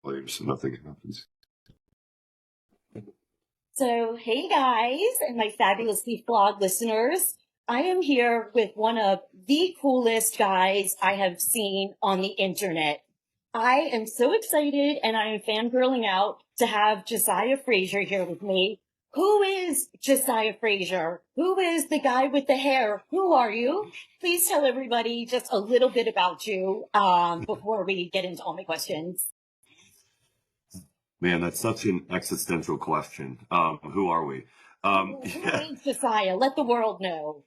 so nothing happens. So, hey guys, and my fabulously flawed listeners. I am here with one of the coolest guys I have seen on the internet. I am so excited and I am fangirling out to have Josiah Frazier here with me. Who is Josiah Frazier? Who is the guy with the hair? Who are you? Please tell everybody just a little bit about you before we get into all my questions. Man, that's such an existential question. Who are we? Who is Josiah? Let the world know.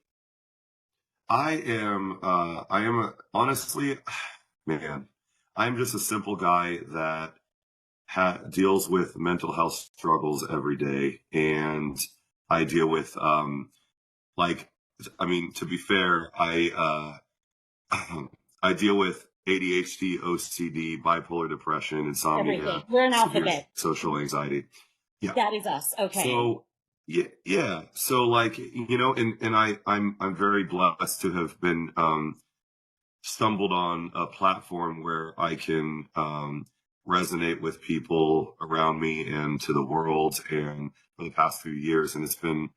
Honestly, man, I'm just a simple guy that deals with mental health struggles every day. And I deal with, to be fair, I deal with ADHD, OCD, bipolar depression, insomnia, Everything. We're an alphabet. social anxiety. Yeah. That is us. Okay. So yeah. So I'm very blessed to have been stumbled on a platform where I can resonate with people around me and to the world, and for the past few years, and it's been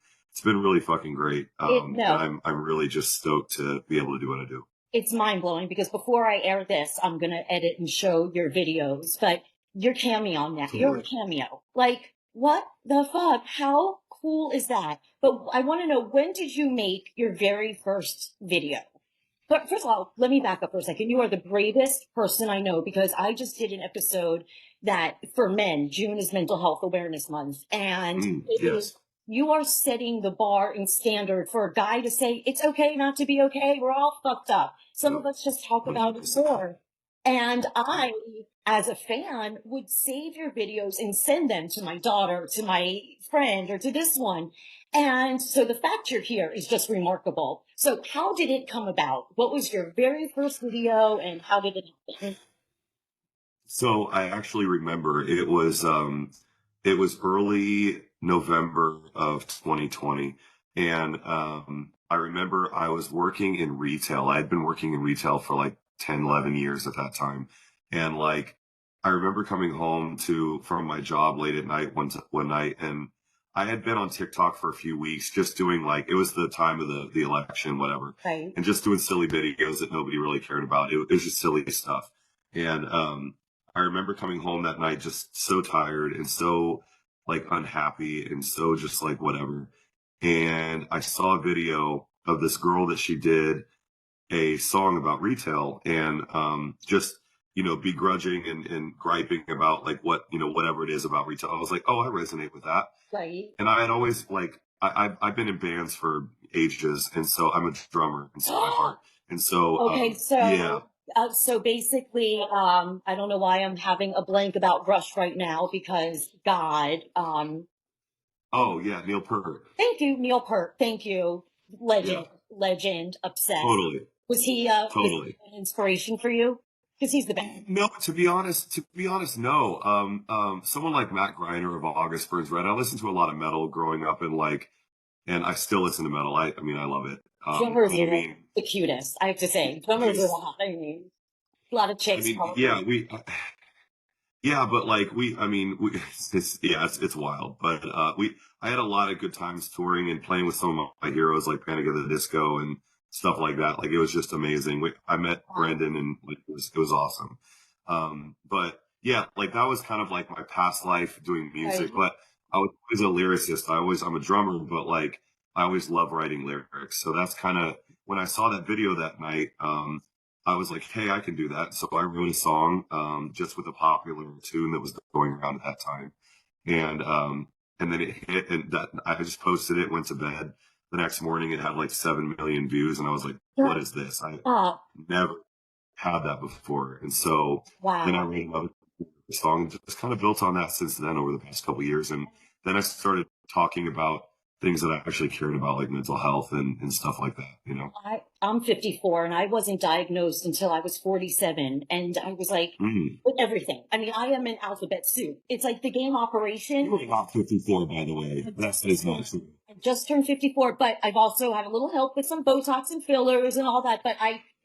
really fucking great. I'm really just stoked to be able to do what I do. It's mind-blowing because before I air this, I'm going to edit and show your videos, but you're cameo now. You're a cameo. Like, what the fuck? How cool is that? But I want to know, when did you make your very first video? But first of all, let me back up for a second. You are the bravest person I know because I just did an episode that for men, June is Mental Health Awareness Month. And you are setting the bar and standard for a guy to say, it's okay not to be okay. We're all fucked up. Some of us just talk about it more. And I, as a fan, would save your videos and send them to my daughter, to my friend, or to this one. And so the fact you're here is just remarkable. So how did it come about? What was your very first video and how did it happen? So I actually remember it was early November of 2020. And I remember I was working in retail. I had been working in retail for like 10, 11 years at that time. And like, I remember coming home from my job late at night one night, and I had been on TikTok for a few weeks, just doing it was the time of the election, whatever. Right. And just doing silly videos that nobody really cared about. It was just silly stuff. And I remember coming home that night just so tired and so unhappy and so just whatever. And I saw a video of this girl that she did a song about retail and just begrudging and griping about whatever it is about retail. I was like, oh, I resonate with that. Right. And I had always I've been in bands for ages, and so I'm a drummer in my heart. And so yeah. So basically, I don't know why I'm having a blank about Rush right now because God. Oh yeah, Neil Peart. Thank you, Neil Peart. Thank you, legend, obsessed. Totally. Was he an inspiration for you? Because he's the best. No, to be honest, no. Someone like Matt Greiner of August Burns Red. I listened to a lot of metal growing up, and I still listen to metal. I mean, I love it. Drummers are the cutest, I have to say. Drummers are hot. I mean, a lot of chicks. It's wild. But I had a lot of good times touring and playing with some of my heroes like Panic at the Disco and stuff like that. It was just amazing. I met Brendan and it was awesome. But yeah, that was kind of my past life doing music. Right. But I was always a lyricist. I'm a drummer, but I always love writing lyrics. So that's kind of when I saw that video that night. I was like, hey, I can do that. So I wrote a song just with a popular tune that was going around at that time. And then it hit, and that I just posted it, went to bed. The next morning, it had 7 million views, and I was like, what is this? I never had that before. And so then I wrote another song, just kind of built on that since then over the past couple of years. And then I started talking about things that I actually cared about, like mental health and stuff like that, I'm 54 and I wasn't diagnosed until I was 47. And I was with everything. I mean, I am an alphabet soup. It's like the game Operation. You're not 54, by the way. That is not true. I just turned 54, but I've also had a little help with some Botox and fillers and all that. But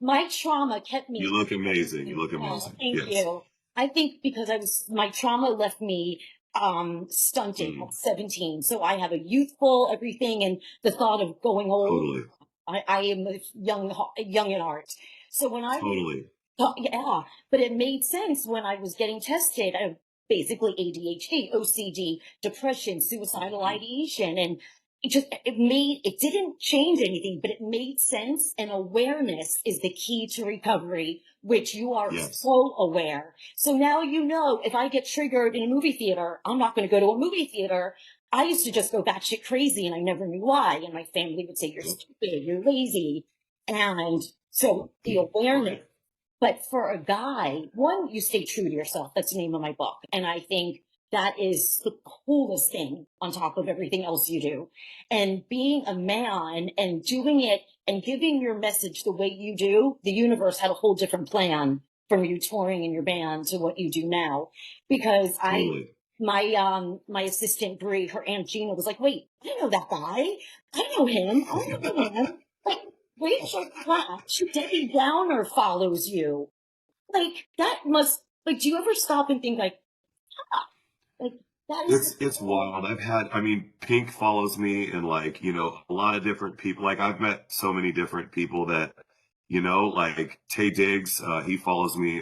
my trauma kept me. You look amazing. You look amazing. Thank you. I think because my trauma left me stunted Mm, at 17. So I have a youthful everything, and the thought of going old. totally, I am a young at heart. So when I was totally. yeah, but it made sense when I was getting tested. I basically ADHD, OCD, depression, suicidal Mhm. ideation, and it didn't change anything, but it made sense. And awareness is the key to recovery, which you are Yes. so aware. So now you know if I get triggered in a movie theater, I'm not going to go to a movie theater. I used to just go batshit crazy and I never knew why. And my family would say, you're Yep. stupid, you're lazy. And so the awareness, Right. but for a guy, one, you stay true to yourself. That's the name of my book. And I think that is the coolest thing on top of everything else you do. And being a man and doing it and giving your message the way you do, the universe had a whole different plan from you touring in your band to what you do now. Because Totally. my assistant Brie, her Aunt Gina was like, wait, I know that guy. I know him. I know him. Like, Rachel Platt, Debbie Downer follows you. Like, that must, like, do you ever stop and think, like, that is It's wild. I mean, Pink follows me and like, a lot of different people. Like I've met so many different people that, like Tay Diggs, he follows me.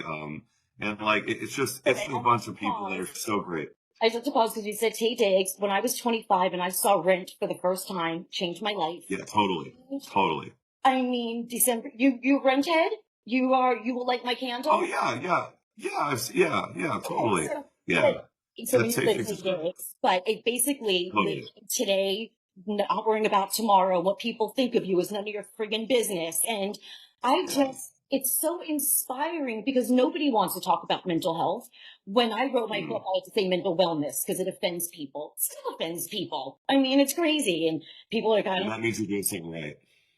And like, it's a bunch of people that are pause. so great. I just have to pause because you said Tay Diggs. When I was 25 and I saw Rent for the first time, changed my life. Yeah, totally. Totally. I mean, December, you rented? You will light my Oh candle? yeah, yeah. Yeah, yeah, Yeah, totally. so, Yeah. but, so when you Tay said Diggs Tay is great. Diggs, but it basically living Totally. today, not worrying about tomorrow, what people think of you is none of your friggin' business. And Yeah. it's so inspiring because nobody wants to talk about mental health. When I wrote my book, Mm. I had to say mental wellness because it offends people. It still offends people. I mean, it's crazy. And people are kind And of, that means you're doing something right.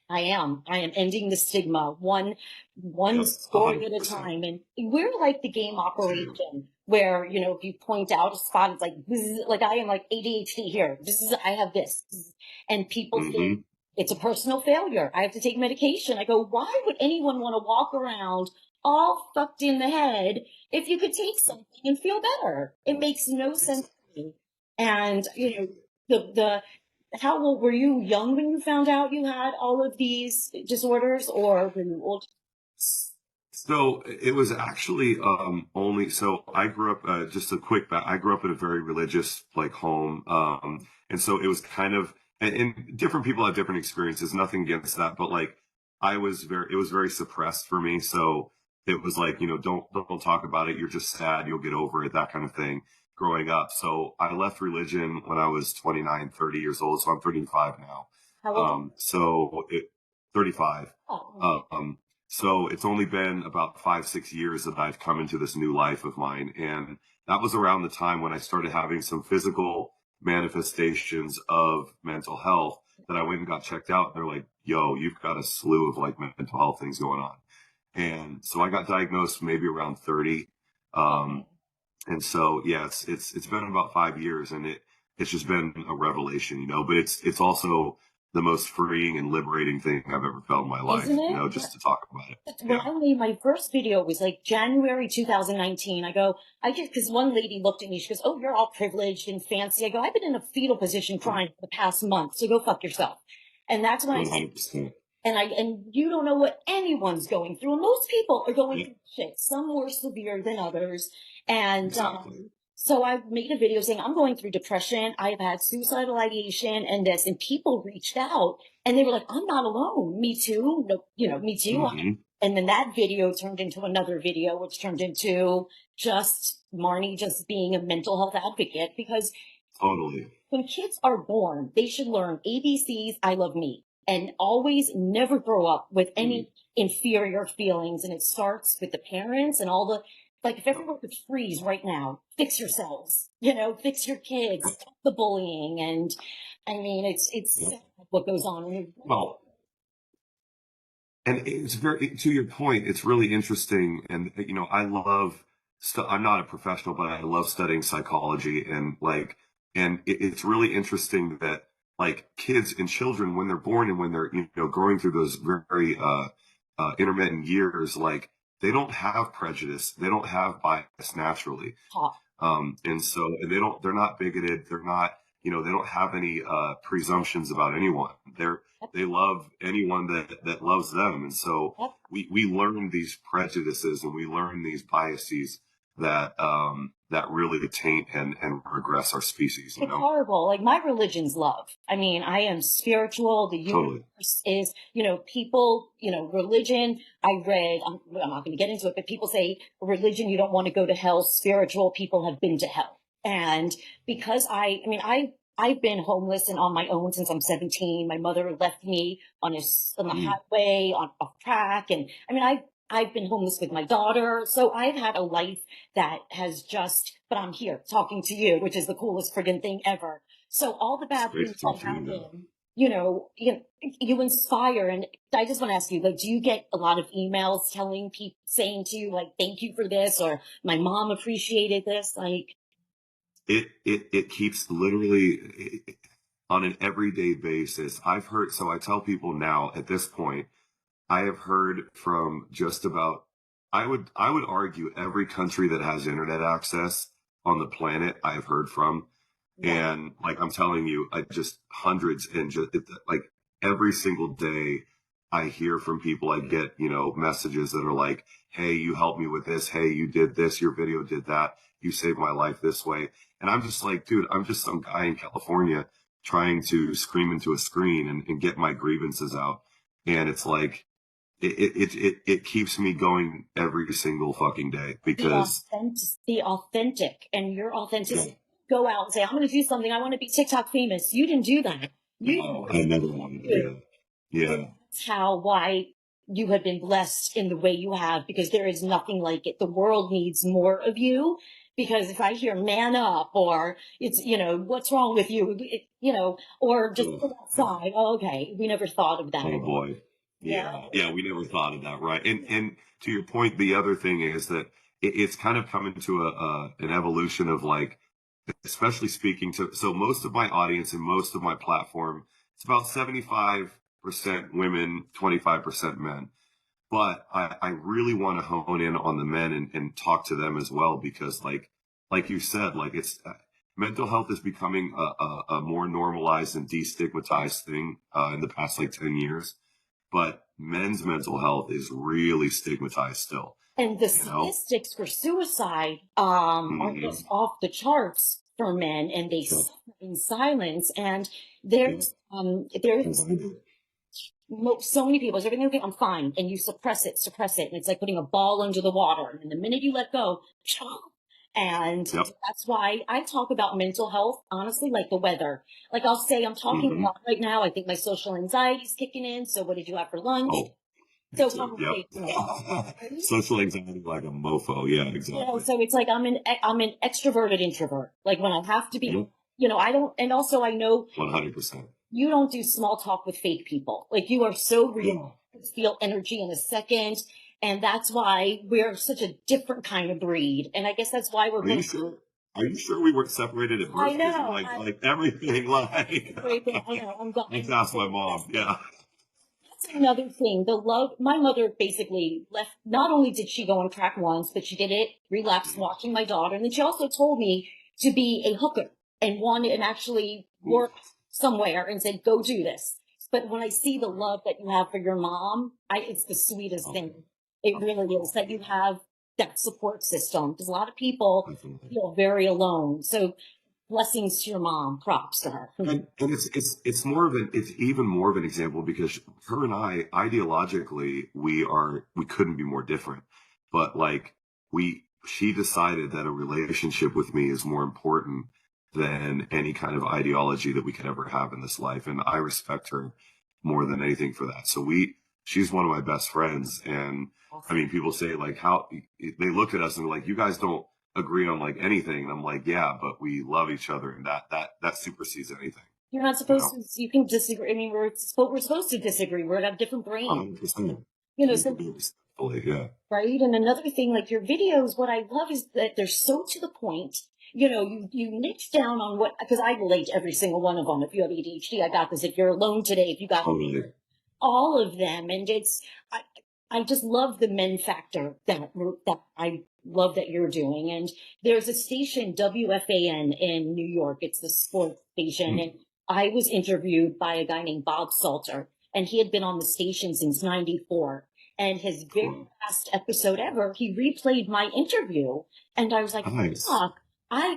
I am ending the stigma one Yep. story at a 100%. time. And we're like the game Same. operation where, if you point out a spot, it's like, bzz, like I am like ADHD here. I have this. Bzz. And people think Hmm. it's a personal failure. I have to take medication. I go, why would anyone want to walk around all fucked in the head if you could take something and feel better? It makes no sense to me. And, the how old were you? Young when you found out you had all of these disorders, or were you old? So it was actually only so I grew up just a quick back. I grew up in a very religious like home, and so it was kind of and different people have different experiences. Nothing against that, but like it was very suppressed for me. So it was like don't talk about it. You're just sad. You'll get over it. That kind of thing. Growing up, so I left religion when I was 29, 30 years old. So I'm 35 now. How old? So 35. Oh, Um, so it's only been about 5, 6 years that I've come into this new life of mine. And that was around the time when I started having some physical manifestations of mental health that I went and got checked out. They're like, yo, you've got a slew of like mental health things going on. And so I got diagnosed maybe around 30. okay. Um, and so, yeah, it's been about 5 years and it's just been a revelation, but it's also the most freeing and liberating thing I've ever felt in my Isn't life, it? just to talk about it. When Yeah. I made my first video, it was like January 2019. I go, because one lady looked at me, she goes, oh, you're all privileged and fancy. I go, I've been in a fetal position crying for the past month, so go fuck yourself. And that's when I 100%. and you don't know what anyone's going through. And most people are going Yeah, through shit, some more severe than others. And exactly. so I made a video saying I'm going through depression. I have had suicidal ideation and this, and people reached out and they were like, I'm not alone. Me too. No, me too. Hmm. And then that video turned into another video, which turned into just Marnie just being a mental health advocate because Totally. when kids are born, they should learn ABCs, I love me, and always never grow up with Mm. any inferior feelings. And it starts with the parents and all like, if everyone could freeze right now, fix yourselves, fix your kids, Yep. stop the bullying. And I mean, it's Yep. sad what goes on in the world. Well, and it's to your point, it's really interesting. And, I love, I'm not a professional, but I love studying psychology and it's really interesting that like kids and children, when they're born and when they're, growing through those very, intermittent years, like they don't have prejudice. They don't have bias naturally. Talk. And they're not bigoted. They're not, they don't have any, presumptions about anyone. They love anyone that loves them. And so Yep. we learn these prejudices and we learn these biases that really taint and regress our species, It's horrible. Like my religion's love. I mean, I am spiritual. The Totally. universe is, people, religion. I read, I'm not going to get into it, but people say religion, you don't want to go to hell. Spiritual people have been to hell. And because I've been homeless and on my own since I'm 17. My mother left me on the highway, off track. And I've been homeless with my daughter. So I've had a life that has but I'm here talking to you, which is the coolest friggin' thing ever. So all the bad things that happen, you inspire. And I just want to ask you, like, do you get a lot of emails telling people, saying to you, like, thank you for this, or my mom appreciated this? Like, it keeps literally on an everyday basis. So I tell people now at this point, I have heard from just about, I would argue every country that has internet access on the planet I've heard from. yeah, And like I'm telling you, I just hundreds and like every single day I hear from people. I get, messages that are like, hey, you helped me with this. Hey, you did this. Your video did that. You saved my life this way. And I'm just like, dude, I'm just some guy in California trying to scream into a screen and get my grievances out. And it's like, it keeps me going every single fucking day because the authentic and your authenticity. Go out and say, I'm going to do something. I want to be TikTok famous. You didn't do that. I never wanted to. Yeah. That's why you have been blessed in the way you have, because there is nothing like it. The world needs more of you. Because if I hear man up, or it's, what's wrong with you, or just go outside. Oh, okay. We never thought of that. Oh boy. Yeah. We never thought of that. Right. And to your point, the other thing is that it's kind of coming to an evolution of like, especially speaking to, so most of my audience and most of my platform, it's about 75% women, 25% men. But I really want to hone in on the men and talk to them as well, because like you said, like mental health is becoming a more normalized and destigmatized thing, in the past like 10 years. But men's mental health is really stigmatized still. And the statistics for suicide are just off the charts for men, and they suffer in silence. And there's so many people. Is everything okay? I'm fine. And you suppress it. And it's like putting a ball under the water. And the minute you let go, and that's why I talk about mental health, honestly, like the weather. Like I'll say, I'm talking about right now, I think my social anxiety is kicking in. So what did you have for lunch? So social anxiety like a mofo. Yeah, exactly. So it's like I'm an extroverted introvert. Like when I have to be, I don't, and also I know 100%. You don't do small talk with fake people. Like you are so real. You feel energy in a second. And that's why we're such a different kind of breed. And I guess that's why we're. Are you sure we weren't separated at birth? I know. Like everything. Like I know. I'm gone. Let's ask my mom. Yeah. That's another thing. The love. My mother basically left. Not only did she go on crack once, but she did it, relapsed watching my daughter, and then she also told me to be a hooker and actually work somewhere and said, go do this. But when I see the love that you have for your mom, it's the sweetest thing. It really is, that you have that support system, because a lot of people feel very alone. So blessings to your mom, props to her. And it's even more of an example, because her and I, ideologically, we couldn't be more different. But like she decided that a relationship with me is more important than any kind of ideology that we could ever have in this life. And I respect her more than anything for that. So she's one of my best friends. And people say like, how they look at us and like, you guys don't agree on like anything. And I'm like, yeah, but we love each other. And that supersedes anything. You're not supposed to, you can disagree. We're supposed to disagree. We're a different brain. 100%. Yeah. Right. And another thing, like your videos, what I love is that they're so to the point. You niche down on what, because I relate to every single one of them. If you have ADHD, I got this. If you're alone today, if you got all of them. And I just love the men factor that I love that you're doing. And there's a station, WFAN in New York. It's the sports station. Mm, And I was interviewed by a guy named Bob Salter, and he had been on the station since 94. And his very cool. last episode ever, he replayed my interview. And I was like, Nice. fuck.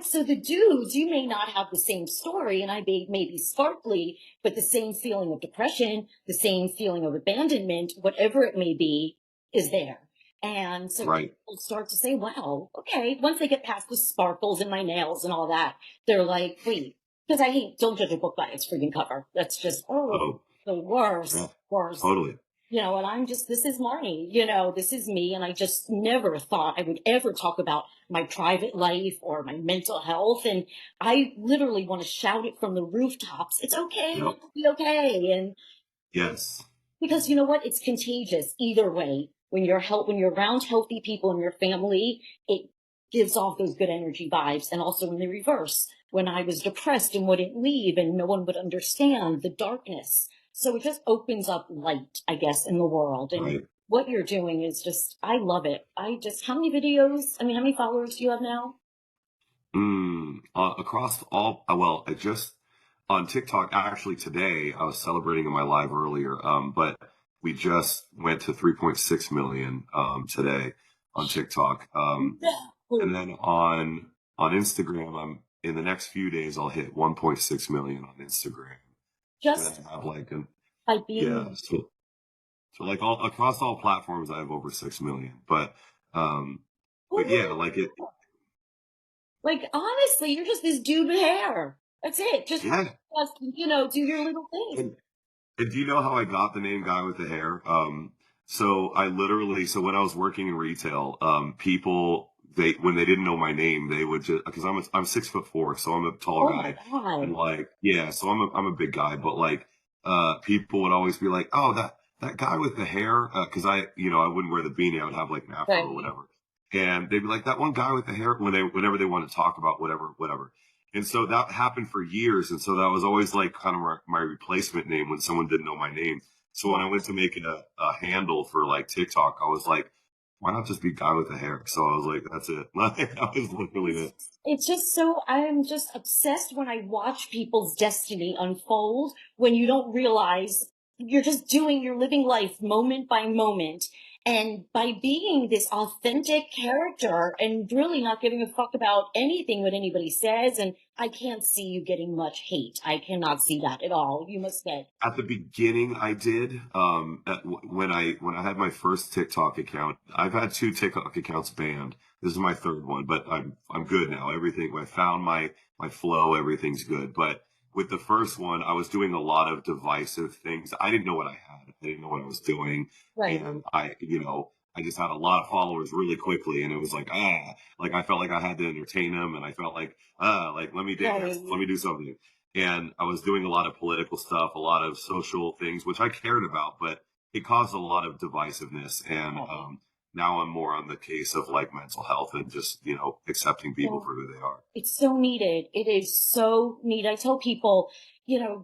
So the dudes, you may not have the same story, and I may be sparkly, but the same feeling of depression, the same feeling of abandonment, whatever it may be, is there. And so Right. people start to say, wow, okay. Once they get past the sparkles in my nails and all that, they're like, wait, because I hate, don't judge a book by its freaking cover. That's just, Oh, the yeah, worst. totally. And I'm just, this is Marnie, this is me. And I just never thought I would ever talk about my private life or my mental health. And I literally want to shout it from the rooftops. It's okay. Yep. It'll be okay. And Yes. because you know what? It's contagious either way. When you're around healthy people in your family, it gives off those good energy vibes. And also in the reverse, when I was depressed and wouldn't leave and no one would understand the darkness. So it just opens up light, I guess, in the world. And Right. what you're doing is just, I love it. How many videos? I mean, how many followers do you have now? Across all, well, I just on TikTok, actually today, I was celebrating in my live earlier, but we just went to 3.6 million, today on TikTok. And then on Instagram, in the next few days, I'll hit 1.6 million on Instagram. And then Just I have like, by yeah, being, so like all across all platforms, I have over 6 million, um, who but yeah, would like it, like, honestly, you're just this dude with hair. That's it. yeah. Do your little thing. And do you know how I got the name Guy with the Hair? So when I was working in retail, people, when they didn't know my name, they would just, cause I'm 6'4", so I'm a tall Oh my guy. And God. like, yeah, so I'm a big guy, but like, people would always be like, oh, that guy with the hair. Cause I wouldn't wear the beanie. I would have like an afro or Right. whatever. And they'd be like, that one guy with the hair whenever they want to talk about whatever. And so that happened for years. And so that was always like kind of my replacement name when someone didn't know my name. So when I went to make it a handle for like TikTok, I was like, why not just be Guy with the Hair? So I was like, that's it. That was literally it. It's just so, I'm just obsessed when I watch people's destiny unfold when you don't realize you're living life moment by moment. And by being this authentic character and really not giving a fuck about anything what anybody says, and I can't see you getting much hate. I cannot see that at all. You must get, At the beginning, I did. When I had my first TikTok account, I've had 2 TikTok accounts banned. This is my third one, but I'm good now. Everything I found my flow, everything's good. But with the first one, I was doing a lot of divisive things. I didn't know what I had. I didn't know what I was doing, right. and I just had a lot of followers really quickly, and it was like like I felt like I had to entertain them, and I felt like let me dance, let Right. me do something. And I was doing a lot of political stuff, a lot of social things, which I cared about, but it caused a lot of divisiveness. And Right. now I'm more on the case of like mental health and just, accepting people So for who they are. it's so needed. It is so needed. I tell people,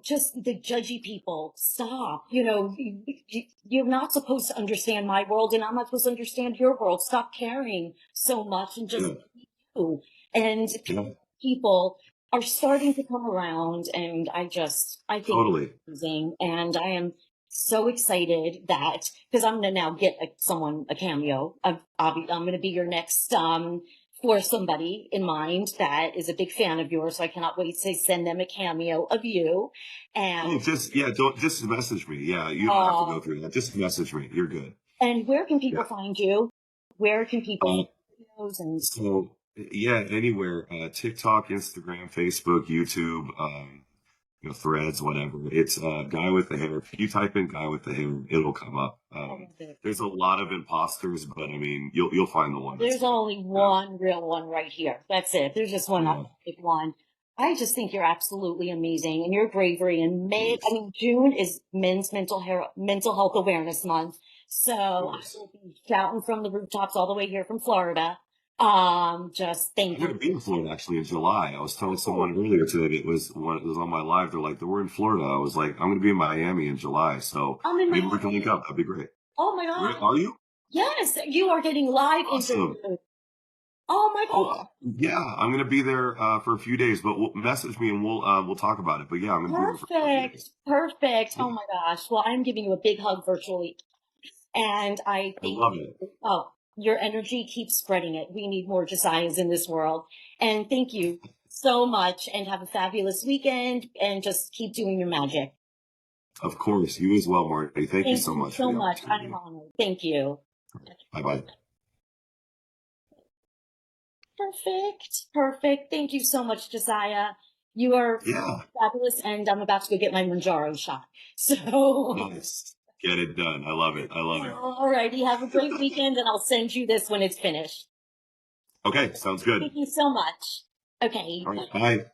just the judgy people, stop. You're not supposed to understand my world, and I'm not supposed to understand your world. Stop caring so much and just Yeah, do. And yeah, people are starting to come around, and I think it's totally. amazing. And I am so excited that, because I'm going to now get a cameo. I'm going to be your next, for somebody in mind that is a big fan of yours. So I cannot wait to send them a cameo of you. Hey, And, don't just message me. Yeah, you don't have to uh, go through that. Just message me. You're good. and where can Yeah. people find you? Where can people Uh, find videos and, so yeah, anywhere, TikTok, Instagram, Facebook, YouTube, threads, whatever. It's Guy with the Hair. If you type in Guy with the Hair, it'll come up. I love it. There's a lot of imposters, but I mean, you'll find the one that's There's good. only one real one right here. That's it. There's just one Yeah. authentic one. I just think you're absolutely amazing, and your bravery. And Thanks. June is Men's Mental Health Awareness Month. So Of I course. will be shouting from the rooftops all the way here from Florida. Just I'm thank going to be you. in Florida actually in July. I was telling Oh, someone earlier today, it was on my live. They're like, we're in Florida. I was like, I'm going to be in Miami in July. So I'm in maybe we can link Miami. up. That'd be great. Oh my Where God. are you? Yes, you are getting live Awesome. interviews. Oh my Oh, God. yeah, I'm gonna be there for a few days, but message me and we'll talk about it. But yeah, I'm gonna be there for a few Perfect. days. Perfect. Oh Yeah, my gosh. Well, I'm giving you a big hug virtually. And I I think, love it. oh, your energy keeps spreading it. We need more Josiahs in this world. And thank you so much and have a fabulous weekend and just keep doing your magic. Of course, you as well, Marty. Thank you Thank so you much for so the much. I'm opportunity. honored. Thank you. Bye bye. Perfect. Perfect. Thank you so much, Josiah. You are Yeah, fabulous. And I'm about to go get my Manjaro shot. So, nice. Get it done. I love it. I love it. all righty. Have a great weekend and I'll send you this when it's finished. Okay, sounds good. Thank you so much. Okay. All right, bye.